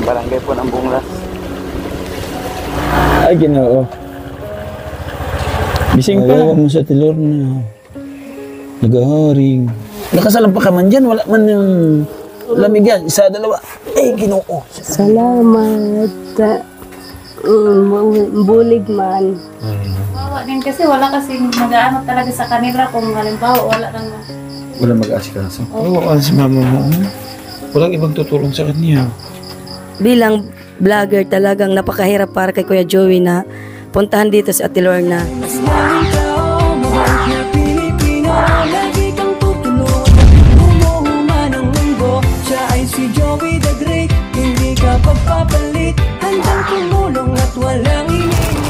ng barangay po ng Bunglas. Ay, Ginoo. Gising pa. Ayaw mo sa tilor na. Nag-aharing. Nakasalang pa ka man dyan. Wala man yung lamig yan. Isa, dalawa. Ay, Ginoo. Salamat. Bulig man. Wawa din kasi wala kasing mag-aano talaga sa kanila kung halimbawa wala nang... Wala mag-aasikaso. Oo, si mama mo. Walang ibang tutulong sa kanya. Bilang vlogger talagang napakahirap para kay Kuya Joey na puntahan dito sa Ate Lorna. Si Joey the Great, hindi ka pagpapalit, handang tumulong at walang iniinit.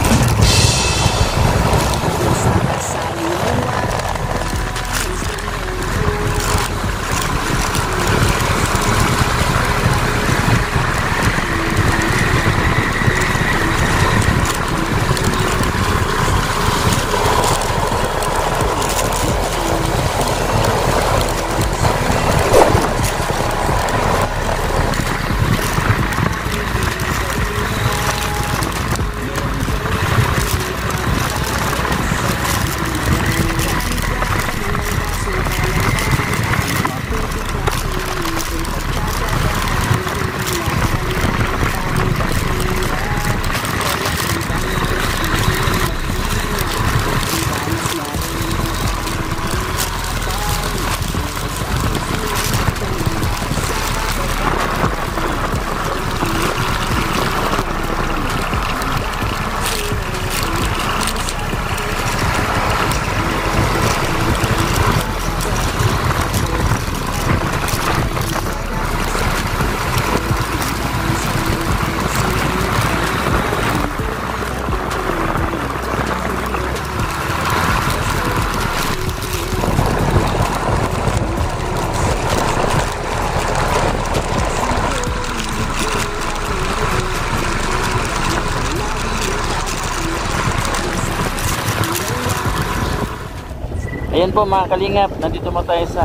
Ayan po mga kalingap, nandito mo tayo sa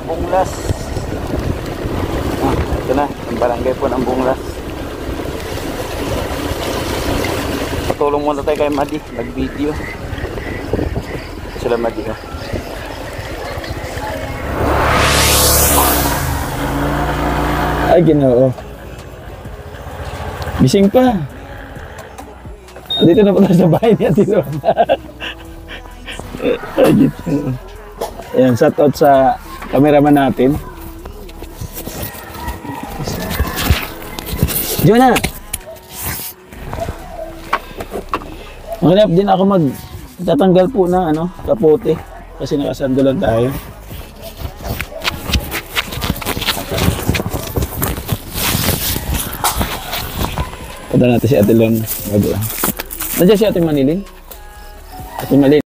Bunglas. Ito na, ang barangay po ng Bunglas. Patulong muna tayo kay Madi, nag-video. Sila Madi ha. Ay, Ginoo. Gising pa. Dito na po tayo sa bahay ni Ate Lorna. Ayan, shout out sa cameraman natin. Jonah! Maganap din ako tatanggal po ng kapote kasi nakasandulan tayo. Punta natin si Ate Lorna. Nandiyan si Ate Manilin? Ate Manilin.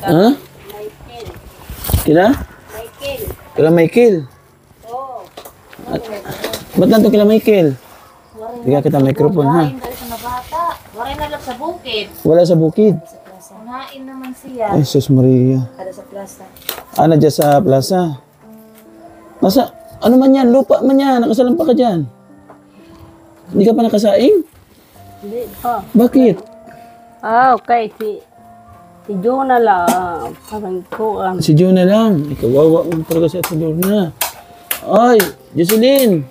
Ha? Kila? Michael. Kila Michael? Oo. Ba't nanto kila Michael? Bigyan kita microphone ha. Waray na lang sa bukid. Wala sa bukid. Unain naman siya. Ay, Jesus Maria. Ada sa plaza. Nandiyan sa plaza. Nasa, ano man yan? Lupa man yan. Nakasalang pa ka dyan. Hindi ka pa nakasaing? Hindi pa. Bakit? Ah, okay. Si Si Jonah lang. Parang kuan. Si Jonah lang. Ikaw, wawa mo talaga si Ate Lorna. Ay, Jocelyn.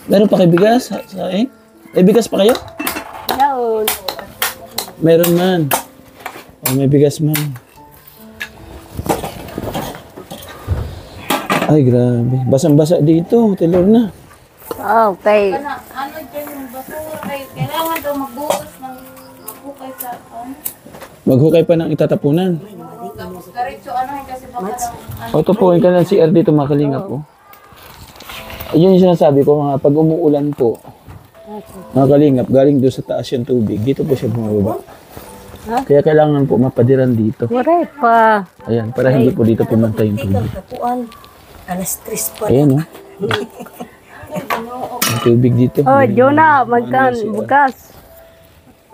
Meron pa kayo bigas? Saing? Bigas pa kayo? Yaon. Meron man. Oh, may bigas man. Ay, grabe. Basang-basa dito, Ate Lorna. Okay. Ano dyan yung basura kayo? Kailangan daw magbuhos ng maghukay sa Maghukay pa ng itatapunan. Tapos diretso kasi baka ng O, ito po, yung kanang CR dito, mga kalingap po. Yun yung sinasabi ko, mga pag umuulan po, mga kalingap, galing doon sa taas yung tubig, dito po siya bumababa. Kaya kailangan po mapadiran dito. Wala pa. Ayan, para hindi po dito pumunta yung tubig. Kapuan. Alas 3 pa. Ayan, o. Yung tubig dito. Oh, Jonah, magkan, bukas.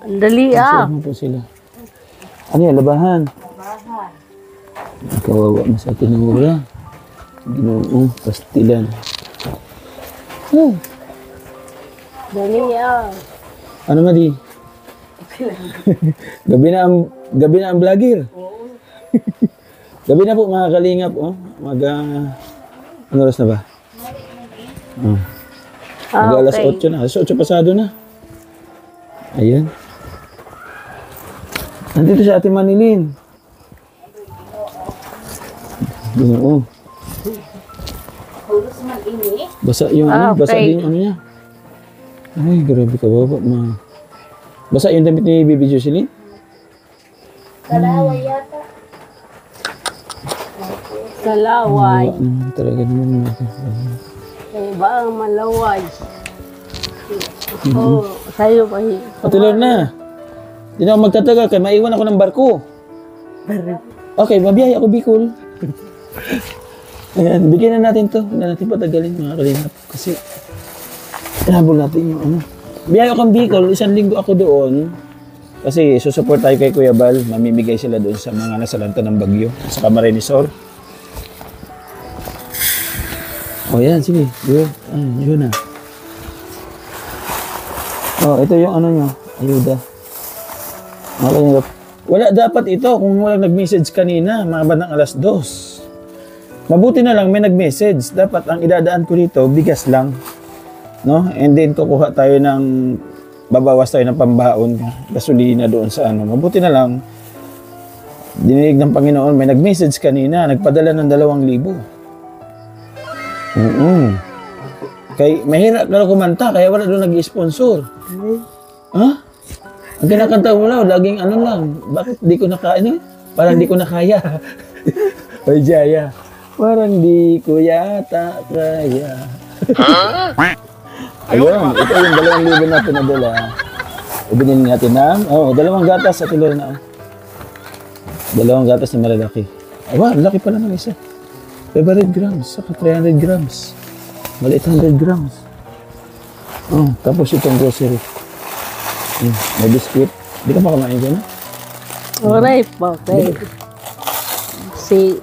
Andali Ano po sila? Ano yan, labahan? Labahan. Kawawa na sa tinura. Ginoo, pastilan. Oh, Dali ano madi? gabi na ang vlogger. Gabi na po mga kalingap, oh. Ano oras na ba? Oh. Alas 8 na. Alas 8 pasado na. Ayan. Nandito si Ate Manilin. Ginoo. Basa yung basa din yung ano niya. Ay, grabe ka baba, ma. Basa yung damit ni Bibi Jocelyn? Kalaway yata. Kalaway. Wala naman talaga naman. Ba ang malaway? Oh, sa'yo pa. Ate Lorna, di na ako magtatagal kaya maiwan ako ng barko. Okay, mabiyay ako Bicol. Ayan, bigyan na natin to. Hindi na natin patagalin mga kalingap. Kasi, inabol natin yung ano. Biyay akong Bicol, 1 linggo ako doon. Kasi susupport tayo kay Kuya Bal. Mamimigay sila doon sa mga nasalanta ng bagyo. Sa Camarines Sur. O yan, sige. Yun na. O, ito yung ano nyo. Ayuda. Mga kalingap. Wala dapat ito kung walang nag-message kanina. Mga bandang alas 2. Mabuti na lang may nag-message. Dapat ang idadaan ko dito, bigas lang. No? And then kukuha tayo ng, babawas tayo ng pambaon, gasolina doon sa ano. Mabuti na lang, dininig ng Panginoon, may nag-message kanina, nagpadala ng 2,000. Kay, mahirap na kumanta, kaya wala doon nag-sponsor. Ha? Ang kinakanta mo lang, laging ano lang, bakit di ko nakaya? Parang di ko nakaya. Ay, Jaya. Parang di ko yata kaya. Ayun, ito yung 2,000 na pinadala. Ibinili natin ng, 2 gatas sa tulor na. 2 gatas na malalaki. Aba, laki pala ng isa. 500 grams, saka 300 grams. Mali 800 grams. Oh, tapos itong grocery. May biscuit. Di ka pa kumain ko na? Wala pa. Okay. Si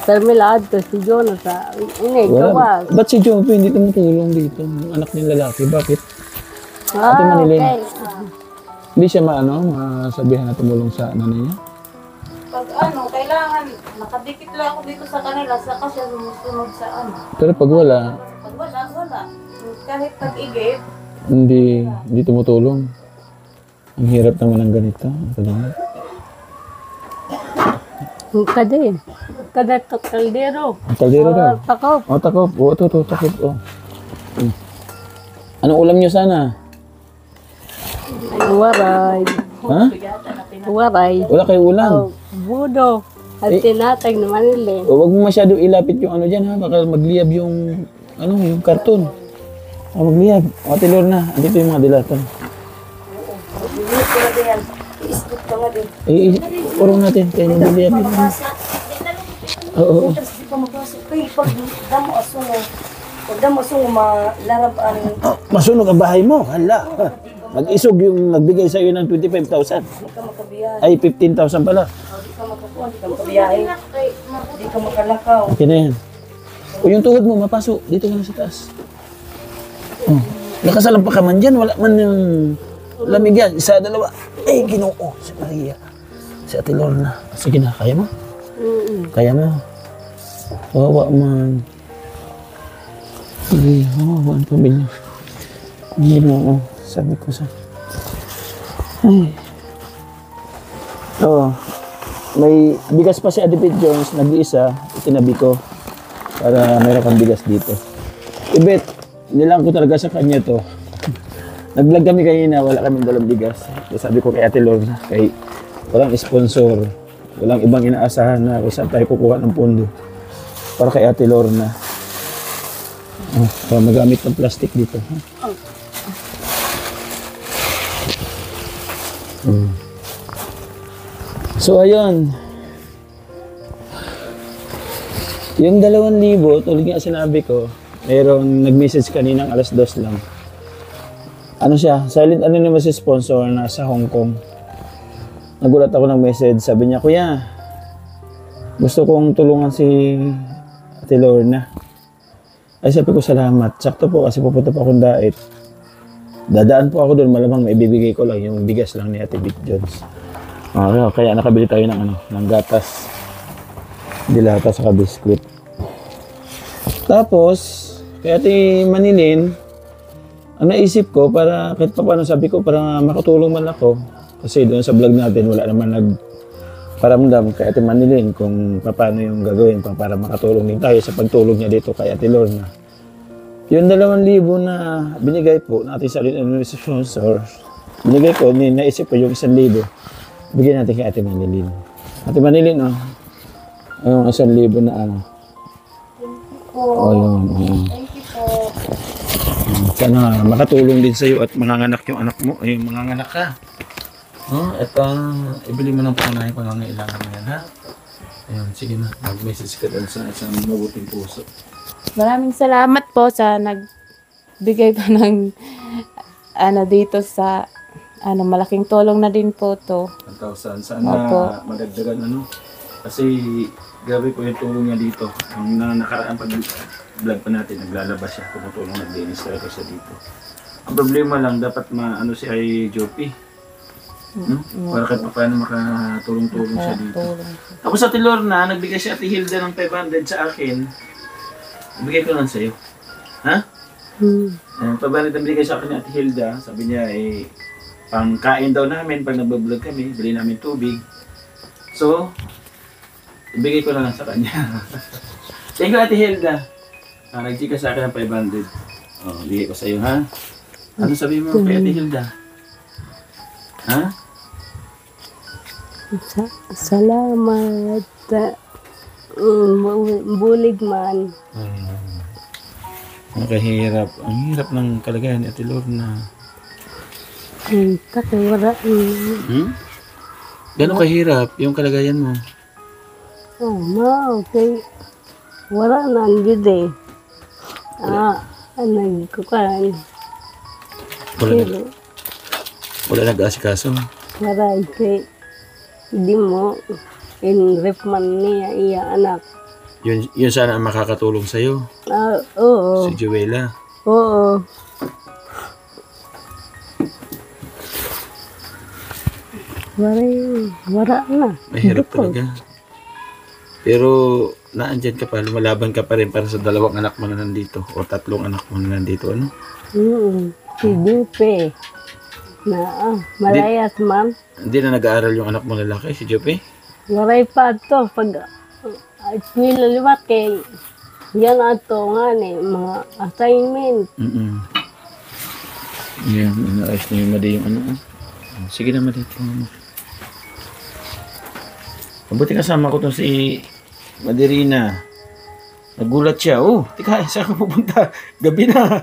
Carmela Adto, si Jonah sa gawas. Ba't si Jopo hindi tumutulong dito? Yung anak niyang lalaki, bakit? Ate Manilin. Okay. Hindi siya masabihan na tumulong sa nanay niya? pag kailangan nakadikit lang ako dito sa kanila saka siya sumusunod sa Pero pag wala, Pag wala. Kahit pag-igib, hindi tumutulong. Ang hirap naman ng ganito. Kada kaldero. Ang kaldero daw. Takop. Takop. Ito, takop. Anong ulam niyo sana? Waray. Ha? Waray. Wala kayo ulam. Budo. At tinatag naman nila. Huwag mo masyado ilapit yung ano dyan ha. Baka magliyab yung yung karton. Magliyab. Ate Lorna, andito yung mga dilatan. Urong natin. Kaya yung magliyab yun. Oo. Masunog ang bahay mo. Hala. Mag-isog yung nagbigay sa'yo ng 25,000. Ay, 15,000 pala. Hindi ka makalakaw. Okay na yan. O yung tuhod mo, mapaso. Dito ka na sa taas. Nakasalampa ka man dyan. Wala man yung lamig yan. Isa, dalawa. Eh, Ginoo. Si Maria. Si Ate Lorna. Sige na, kaya mo? Kaya mo? Kawawa man. Sige, kawawa ang pamilya. Ginoo. Sabi ko sa... Ay. Oo. May bigas pa si Adipit Jones. Nag-iisa. Itinabi ko. Para meron kang bigas dito. Ibet, nilang ko talaga sa kanya to. Nag-vlog kami kanina, wala kaming dalang bigas. So, sabi ko kay Ate Lorna, kay walang sponsor, walang ibang inaasahan na kung saan tayo kukuha ng pondo. Para kay Ate Lorna. Para magamit ng plastic dito. So, ayun. Yung 2,000, tulad nga sinabi ko, mayroong nag-message kaninang 2:00 lang. Ano siya, silent ano naman si sponsor na sa Hong Kong. Nagulat ako ng message, sabi niya, Kuya, gusto kong tulungan si Ate Lorna. Ay sabi ko, salamat. Sakto po kasi pupunta pa akong Dait. Dadaan po ako doon, malamang maibibigay ko lang yung bigas lang ni Ate Vic Jones. Kaya nakabili tayo ng gatas. Dilata sa biskuit. Tapos, kaya Ate Manilin, ang naisip ko, para kahit pa paano sabi ko, para makatulong man ako. Kasi doon sa vlog natin, wala naman nagparamdam kay Ate Manilin kung paano yung gagawin para makatulong din tayo sa pagtulong niya dito kay Ate Lorna. Yung 2,000 na binigay po natin sa sponsor, binigay ko, naisip ko yung 1,000. Bigyan natin kay Ate Manilin. Ate Manilin, yung 1,000 na yun. Thank you po. Sana makatulong din sa'yo at manganganak yung anak mo. Ay, manganganak ka. Ito, ibili mo ng pangunahin kung nangailangan mo yan, ha? Ayun, sige na. Mag-message ka doon sa isang mabuting puso. Maraming salamat po sa nagbigay pa ng dito sa malaking tulong na din po to. 1,000. Sana madagdagan Kasi grabe po yung tulong niya dito. Ang nakaraan pag-vlog pa natin, naglalabas siya. Tumutulong, naglinis talaga siya dito. Ang problema lang, dapat siya ay Jopi. Para kahit pa paano makatulong-tulong siya dito. Ako sa Ate Lorna, nagbigay si Ate Hilda ng 500 sa akin. Ibigay ko lang sa'yo. Ha? 500 ang bigay sa akin ni Ate Hilda. Sabi niya, pangkain daw namin pag nagbablog kami. Bili namin tubig. So, ibigay ko lang sa kanya. Thank you, Ate Hilda. Nag-chika sa akin ng 500. Bigay ko sa'yo, ha? Ano sabi mo kay Ate Hilda? Ha? Salamat. Bulig man. Nakahirap. Ang hirap ng kalagayan ni Ate Lorna. Wala. Gano'ng kahirap yung kalagayan mo? Okay. Wala na ang eh. Nagkukan. Wala nag-aasikaso. Maray kay hindi mo in-rep man niya iya anak. Yun sana ang makakatulong sa'yo. Oo. Si Joella. Oo. Wala na. Mahirap talaga. Pero naandyan ka pa, lumalaban ka pa rin para sa 2 anak mo na nandito o 3 anak mo na nandito, ano? Si Dupe. Malayas man. Hindi na nag-aaral yung anak mo lalaki, si Jope? Waray pa to. Pag nilaliwat kay yan ato nga mga assignment. Yan, inaayos na yung Madi yung ano. Sige na Madi. Mabuti kasama ko itong si Madirina. Nagulat siya. Tika, saan ka pupunta? Gabi na.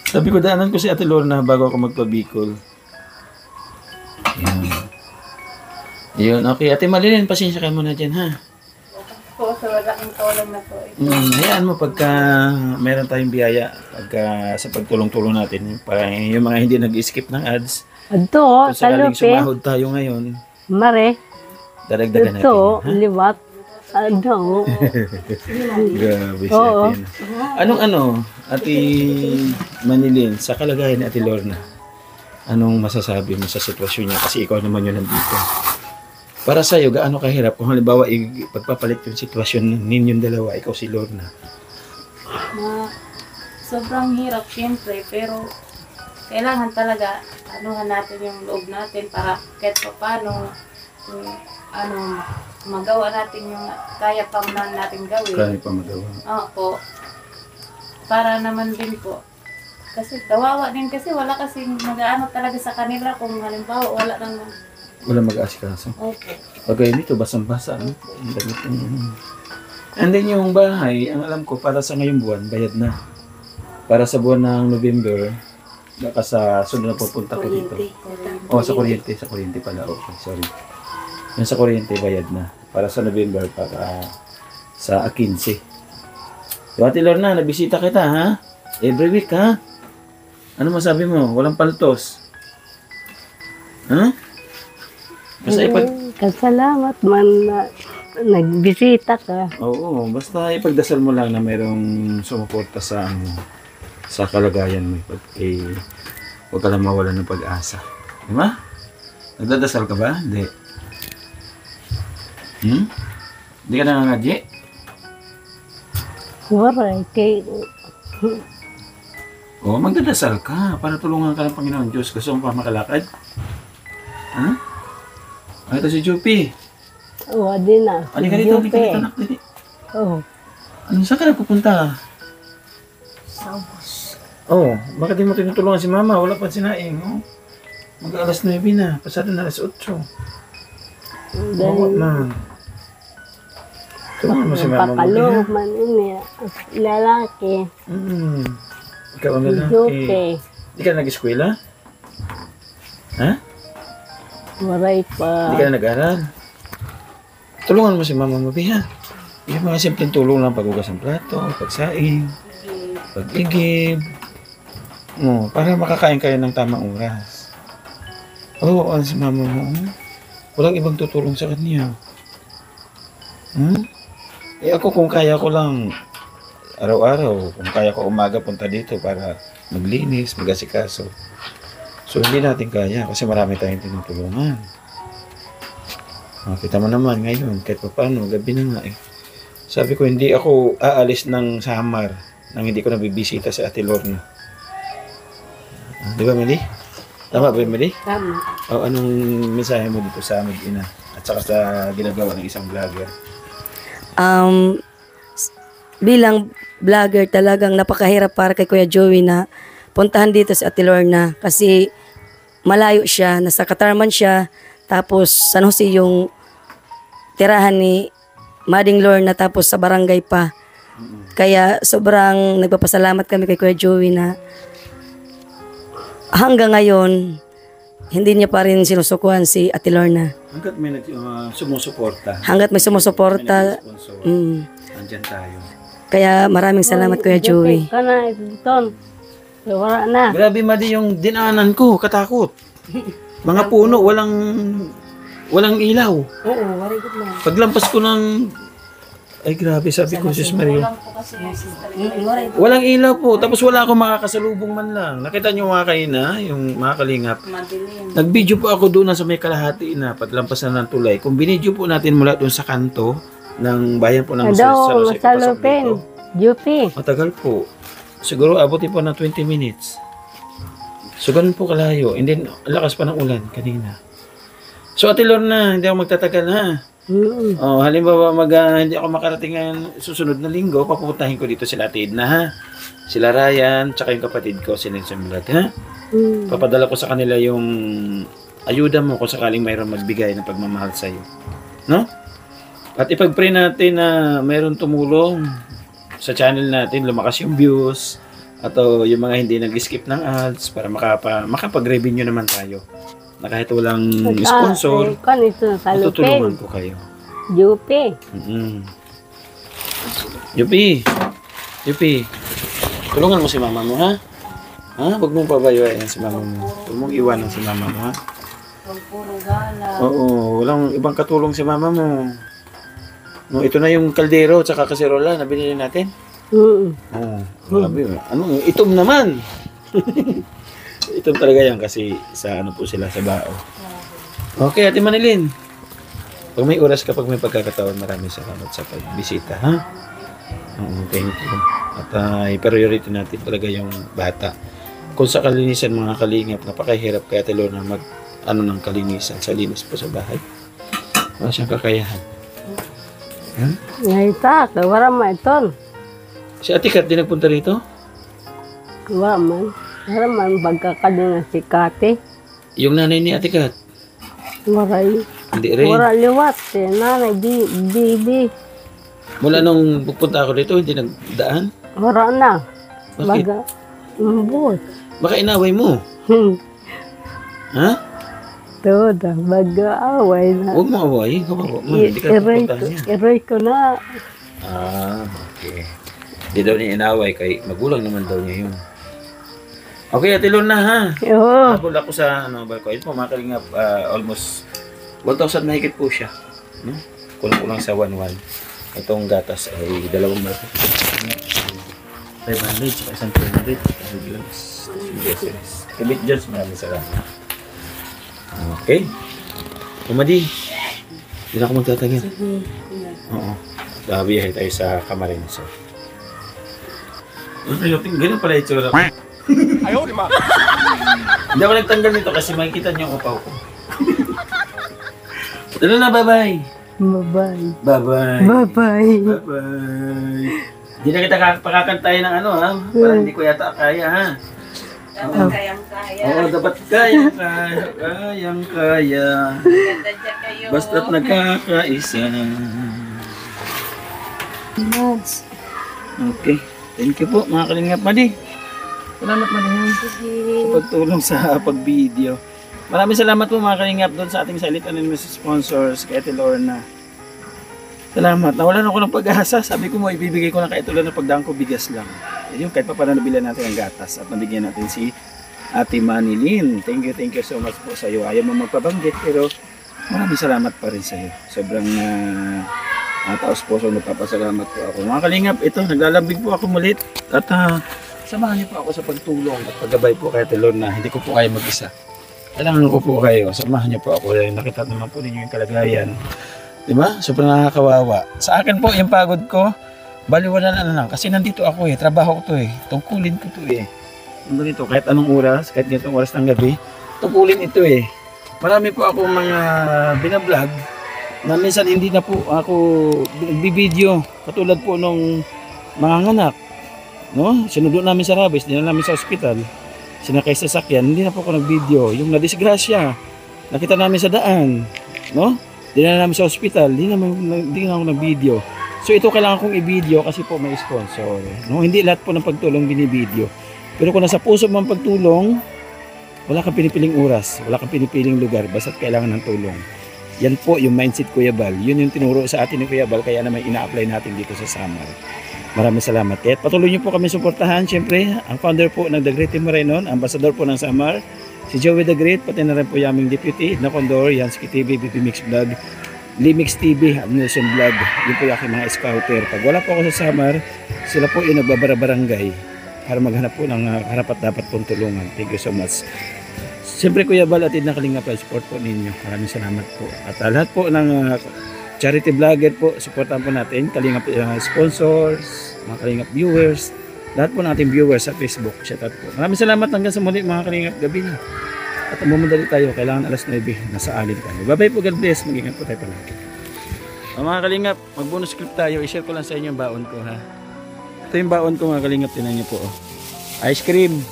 Sabi ko, daanan ko si Ate Lorna bago ako magpabikol. Yun, okay. Ate Marilyn, pasensya kayo muna dyan, ha? Po, sa malaking tulong na po. Hayaan mo pagka meron tayong biyaya, pagka sa pagtulong-tulong natin, para yung mga hindi nag-skip ng ads, Ato, kung sakaling talupe. sumahod tayo ngayon, Mare. daragdagan natin. Ito, Ha? liwat. Ano? Grabe si Oo. Ate. Anong Ate Manilin, sa kalagayan ni Ate Lorna, anong masasabi mo sa sitwasyon niya? Kasi ikaw naman yun nandito. Para sa'yo, gaano kahirap kung halimbawa pagpapalit yung sitwasyon ninyong dalawa, ikaw si Lorna? Sobrang hirap siyempre, pero kailangan talaga anuhan natin yung loob natin para kahit pa paano magawa natin yung kaya pa man natin gawin. Kaya pa magawa. Opo. Para naman din po. Kasi kawawa din kasi wala kasing mag-ano talaga sa kanila kung halimbawa wala nang... Wala mag-aasikaso. Opo. Pagkaya nito, basang-basa. Ano? And then yung bahay, ang alam ko, para sa ngayong buwan, bayad na. Para sa buwan ng November, baka sa sunod na pupunta ko dito. Oh, sa kuryente. Sa kuryente pala. Okay, sorry. Yung sa kuryente, bayad na. Para sa November, para sa 15. So, Ate Lorna, nabisita kita, ha? Every week, ha? Ano masabi mo? Walang paltos. Ha? Basta Kasalamat man na nagbisita ka. Oo, basta ipagdasal mo lang na mayroong sumuporta sa kalagayan mo. Huwag ka lang mawalan ng pag-asa. Di ba? Nagdadasal ka ba? Hindi. Hindi ka nangangadye? Waray, kay... Oo, magdadasal ka para tulungan ka ng Panginoon Diyos. Gusto mo pa makalakad? Ha? Ay, ito si Jupi. Oo, di na. Ano ka dito? Hindi ka dito, anak. Dito. Oo. Ano, saan ka nagpupunta? Sa bus. Oo, bakit di mo tinutulungan si Mama? Wala pa sinaing, oh. Mag-alas 9 na. Pasado na alas 8. Oo, man. Tulungan mo si Mama mo. Pakaloob man ini. Lalaki. Ikaw ang lalaki. Joke. Hindi ka nag-eskwela? Ha? Waray pa. Hindi ka na nag-aral? Tulungan mo si Mama mo, Biha. Yung mga simpleng tulong lang, paghugas ng plato, pagsaing, pag-igib. Para makakain kayo ng tamang oras. Oo, si Mama mo. Walang ibang tutulong sa kanya. Ako kung kaya ko lang araw-araw, kung kaya ko umaga punta dito para maglinis, mag-asikaso. So hindi natin kaya kasi marami tayong tinutulungan. Kita mo naman ngayon, kahit pa paano, gabi na nga eh. Sabi ko hindi ako aalis ng Samar nang hindi ko nabibisita sa Ate Lorna. Di ba, Mali? Tama ba, Mali? Tama. O anong mensahe mo dito sa mag-ina at saka sa ginagawa ng isang vlogger? Bilang vlogger talagang napakahirap para kay Kuya Joey na puntahan dito sa Ate Lorna kasi malayo siya, nasa Katarman siya, tapos San Jose yung tirahan ni Mading Lorna, tapos sa barangay pa. Kaya sobrang nagpapasalamat kami kay Kuya Joey na hanggang ngayon hindi niya pa rin sinusukuhan si Ate Lorna. Hanggat may sumusuporta. Hanggat may sumusuporta. Andyan tayo. Kaya maraming salamat Kuya Joey. Kana ito. Wala na. Grabe, Madi, yung dinaanan ko, katakot. Mga puno, walang ilaw. Oo, very good lang. Paglampas ko ng... Ay, grabe, sabi ko, Sis Maria. Walang ilaw po, tapos wala akong makakasalubong man lang. Nakita niyo mga kaina, yung mga kalingap. Nag-video po ako doon sa may kalahati na paglampas na ng tulay. Kung binidyo po natin mula doon sa kanto ng bayan po ng Daw, masalupin. Jupi. Matagal po. Siguro abutin po ng 20 minutes. So, ganun po kalayo. And then, lakas pa ng ulan kanina. So, Ate Lorna, hindi ako magtatagal, ha? Halimbawa, hindi ako makarating ngayon susunod na linggo, papupuntahin ko dito sila Ate Edna, ha? Sila Ryan, tsaka yung kapatid ko, si Nelson Milad, ha? Papadala ko sa kanila yung ayuda mo kung sakaling mayroong magbigay ng pagmamahal sa'yo. No? At ipag-pray natin na mayroong tumulong sa channel natin, lumakas yung views, at yung mga hindi nag-skip ng ads para makapag-revenue naman tayo. Na kahit walang sponsor, matutulungan ko kayo. Jupi. Yupi, tulungan mo si mama mo, ha? Ha? Huwag mong pabayuin si mama mo. Huwag mong iwanan si mama mo, ha? Huwag puro gala. Oo, walang ibang katulong si mama mo. No, ito na yung kaldero tsaka kaserola na binili natin. Grabe. Ano, itom naman. Itom talaga yan kasi sa ano po sila sa bao. Okay, Ate Manilin. Pag may oras kapag may pagkakataon, maraming salamat sa pagbisita, ha? Thank you. At i-priority natin talaga yung bata. Kung sa kalinisan mga kalingap, napakahirap kaya Ate Lorna mag ng kalinisan sa linis po sa bahay. Wala siyang kakayahan. Ngaita, wala man ito. Si Ate Kat, di nagpunta rito? Wala man bagkakadungan si Kate. Yung nanay ni Ate Kat? Waray. Hindi rin. Wala liwat. Nanay, di. Mula nung pupunta ako dito, hindi nagdaan? Wala na. Bakit? Baga, umbot. Baka inaway mo. Ha? Toda, mag-aaway na. Huwag mo away. Hindi ka pupuntahan niya. Iroy ko na. Okay. Hindi daw niya inaway kay magulang naman daw niya yun. Okay, Ate Lorna, ha? Oo. Habol ako sa balko. Ito po, mga kalingap, almost 1,000 mahigit po siya. No? Kulang-kulang sa 1,1. Itong gatas ay 2 malaki. 500, saka isang 200. Kabit dyan, maraming salamat. Okay. Umadi. Hindi na ako magtatagin. Oo. Babiyahe tayo sa Camarines. Ganun pala itsura ko. Ayaw, di ba? Hindi ako nagtanggal nito kasi makikita niyo ang upaw ko. Tala na, bye-bye. Bye-bye. Bye-bye. Bye-bye. Bye-bye. Hindi na kita pakakantay ng ano, ha? Parang hindi ko yata kaya, ha? Dapat kayang-kaya. Oo, dapat kayang-kaya. Ganda dyan kayo. Basta't nagkakaisa. Okay. Thank you po, mga kalingap. Madi. Salamat, Madi. Sa pagtulong sa pag-video. Maraming salamat po, mga kalingap, doon sa ating Silent Anonymous sponsors, kay Ate Lorna. Salamat. Nawalan ako ng pag-asa. Sabi ko mo, ibibigay ko na kay Ate Lorna pagdaan ko bigas lang. Yun, kahit pa paano nabilan natin ang gatas at nabigyan natin si Ate Manilin. Thank you so much po sa iyo. Ayaw mo magpabanggit pero maraming salamat pa rin sa iyo. Sobrang taos puso nagpapasalamat po ako. Mga kalingap, ito, naglalambing po ako mulit at samahan niyo po ako sa pagtulong at paggabay po kay Ate Lorna. Hindi ko po kayo mag-isa. Kailangan ko po kayo. Samahan niyo po ako. Nakita naman po ninyo yung kalagayan. Diba? Sobrang nakakawawa. Sa akin po, yung pagod ko, baliwala na lang. Kasi nandito ako trabaho ko to tungkulin ko to Nandito, kahit anong oras, kahit ganitong oras ng gabi, tungkulin ito Marami po akong mga binablog na minsan hindi na po ako nagbibideo. Katulad po nung mga nganak. No? Sinundo namin sa Rabis, dinala namin sa ospital. Sinakay sa sakyan, hindi na po ako nag-video. Yung nadisgrasya, nakita namin sa daan. No? Dinala namin sa ospital, hindi na ako nag-video. So ito kailangan kong i-video kasi po may sponsor. No? Hindi lahat po ng pagtulong binibideo. Pero kung nasa puso mo ang pagtulong, wala kang pinipiling oras, wala kang pinipiling lugar, basta't kailangan ng tulong. Yan po yung mindset Kuya Bal. Yun yung tinuro sa atin ni Kuya Bal, kaya naman ina-apply natin dito sa Samar. Maraming salamat. At patuloy niyo po kami suportahan. Siyempre, ang founder po ng The Great Team Morenon, ambassador po ng Samar, si Joey The Great, pati na rin po yung aming deputy, na Condor, Yansky TV, BP Mix Vlog, Limix TV, Nelson Vlog, yun po yung aking mga scouter. Pag wala po ako sa Samar, sila po yung nagbabara-barangay para maghanap po ng harapat dapat pong tulungan. Thank you so much. Siyempre Kuya Bal, atid na Kalingap, support po ninyo. Maraming salamat po. At lahat po ng charity vlogger po, supportan po natin. Kalingap sponsors, mga Kalingap viewers, lahat po natin viewers sa Facebook. Shout out po. Maraming salamat hanggang sa muli mga Kalingap, gabi na. At bumundali tayo, kailangan alas 9, nasa alin tayo. Bye-bye po, God bless. Mag-ingat po tayo palagi. Mga Kalingap, mag-bonus script tayo. I-share ko lang sa inyo yung baon ko, ha. Ito yung baon ko mga Kalingap, tinan niyo po. Ice cream.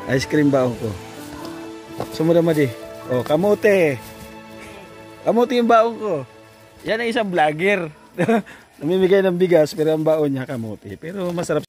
Ice cream baon ko. Sumura Madi. Kamote. Kamote yung baon ko. Yan ang isang vlogger. Namimigay ng bigas pero ang baon niya kamote. Pero masarap.